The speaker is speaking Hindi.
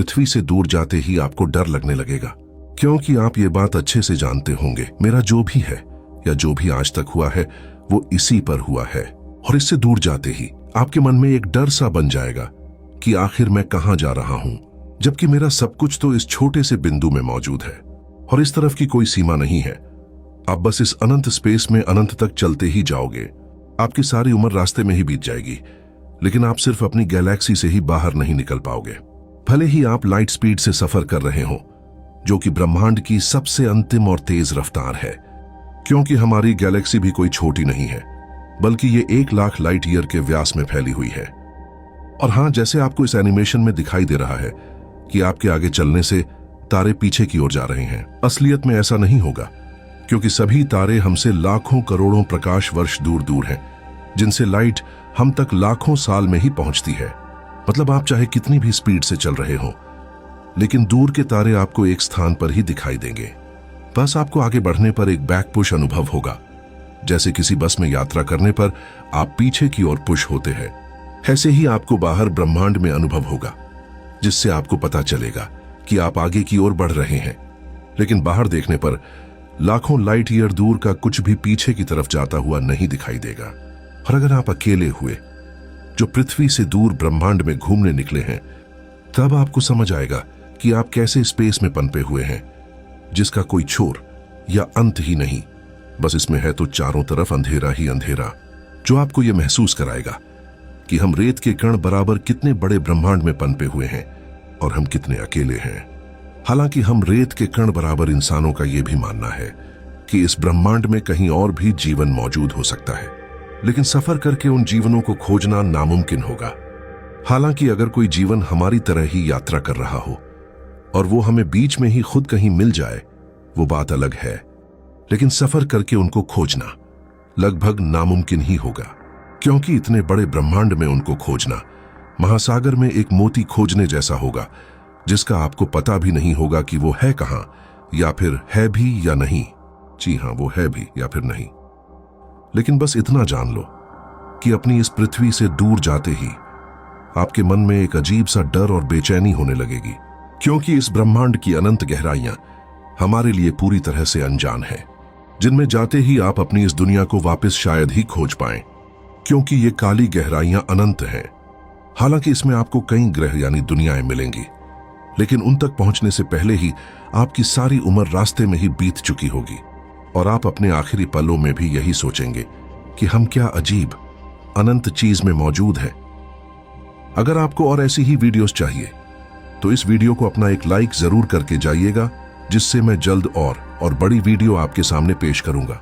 पृथ्वी से दूर जाते ही आपको डर लगने लगेगा, क्योंकि आप ये बात अच्छे से जानते होंगे, मेरा जो भी है या जो भी आज तक हुआ है वो इसी पर हुआ है। और इससे दूर जाते ही आपके मन में एक डर सा बन जाएगा कि आखिर मैं कहां जा रहा हूं, जबकि मेरा सब कुछ तो इस छोटे से बिंदु में मौजूद है और इस तरफ की कोई सीमा नहीं है। आप बस इस अनंत स्पेस में अनंत तक चलते ही जाओगे। आपकी सारी उम्र रास्ते में ही बीत जाएगी, लेकिन आप सिर्फ अपनी गैलेक्सी से ही बाहर नहीं निकल पाओगे। भले ही आप लाइट स्पीड से सफर कर रहे हो, जो कि ब्रह्मांड की सबसे अंतिम और तेज रफ्तार है, क्योंकि हमारी गैलेक्सी भी कोई छोटी नहीं है, बल्कि ये 1 लाख लाइट ईयर के व्यास में फैली हुई है। और हां, जैसे आपको इस एनिमेशन में दिखाई दे रहा है कि आपके आगे चलने से तारे पीछे की ओर जा रहे हैं, असलियत में ऐसा नहीं होगा, क्योंकि सभी तारे हमसे लाखों करोड़ों प्रकाश वर्ष दूर दूर हैं, जिनसे लाइट हम तक लाखों साल में ही पहुंचती है। मतलब आप चाहे कितनी भी स्पीड से चल रहे हो, लेकिन दूर के तारे आपको एक स्थान पर ही दिखाई देंगे। बस आपको आगे बढ़ने पर एक बैक पुश अनुभव होगा, जैसे किसी बस में यात्रा करने पर आप पीछे की ओर पुश होते हैं। ऐसे ही आपको बाहर ब्रह्मांड में अनुभव होगा, जिससे आपको पता चलेगा कि आप आगे की ओर बढ़ रहे हैं। लेकिन बाहर देखने पर लाखों लाइट ईयर दूर का कुछ भी पीछे की तरफ जाता हुआ नहीं दिखाई देगा। और अगर आप अकेले हुए जो पृथ्वी से दूर ब्रह्मांड में घूमने निकले हैं, तब आपको समझ आएगा कि आप कैसे स्पेस में पनपे हुए हैं, जिसका कोई छोर या अंत ही नहीं। बस इसमें है तो चारों तरफ अंधेरा ही अंधेरा, जो आपको यह महसूस कराएगा कि हम रेत के कण बराबर कितने बड़े ब्रह्मांड में पनपे हुए हैं और हम कितने अकेले हैं। हालांकि हम रेत के कण बराबर इंसानों का यह भी मानना है कि इस ब्रह्मांड में कहीं और भी जीवन मौजूद हो सकता है, लेकिन सफर करके उन जीवनों को खोजना नामुमकिन होगा। हालांकि अगर कोई जीवन हमारी तरह ही यात्रा कर रहा हो और वो हमें बीच में ही खुद कहीं मिल जाए, वो बात अलग है, लेकिन सफर करके उनको खोजना लगभग नामुमकिन ही होगा, क्योंकि इतने बड़े ब्रह्मांड में उनको खोजना महासागर में एक मोती खोजने जैसा होगा, जिसका आपको पता भी नहीं होगा कि वो है कहां, या फिर है भी या नहीं। जी हां, वो है भी या फिर नहीं। लेकिन बस इतना जान लो कि अपनी इस पृथ्वी से दूर जाते ही आपके मन में एक अजीब सा डर और बेचैनी होने लगेगी, क्योंकि इस ब्रह्मांड की अनंत गहराइयां हमारे लिए पूरी तरह से अनजान है, जिनमें जाते ही आप अपनी इस दुनिया को वापस शायद ही खोज पाएं, क्योंकि ये काली गहराइयां अनंत हैं। हालांकि इसमें आपको कई ग्रह यानी दुनियाएं मिलेंगी, लेकिन उन तक पहुंचने से पहले ही आपकी सारी उम्र रास्ते में ही बीत चुकी होगी, और आप अपने आखिरी पलों में भी यही सोचेंगे कि हम क्या अजीब अनंत चीज में मौजूद हैं। अगर आपको और ऐसी ही वीडियोस चाहिए तो इस वीडियो को अपना एक लाइक जरूर करके जाइएगा, जिससे मैं जल्द और बड़ी वीडियो आपके सामने पेश करूंगा।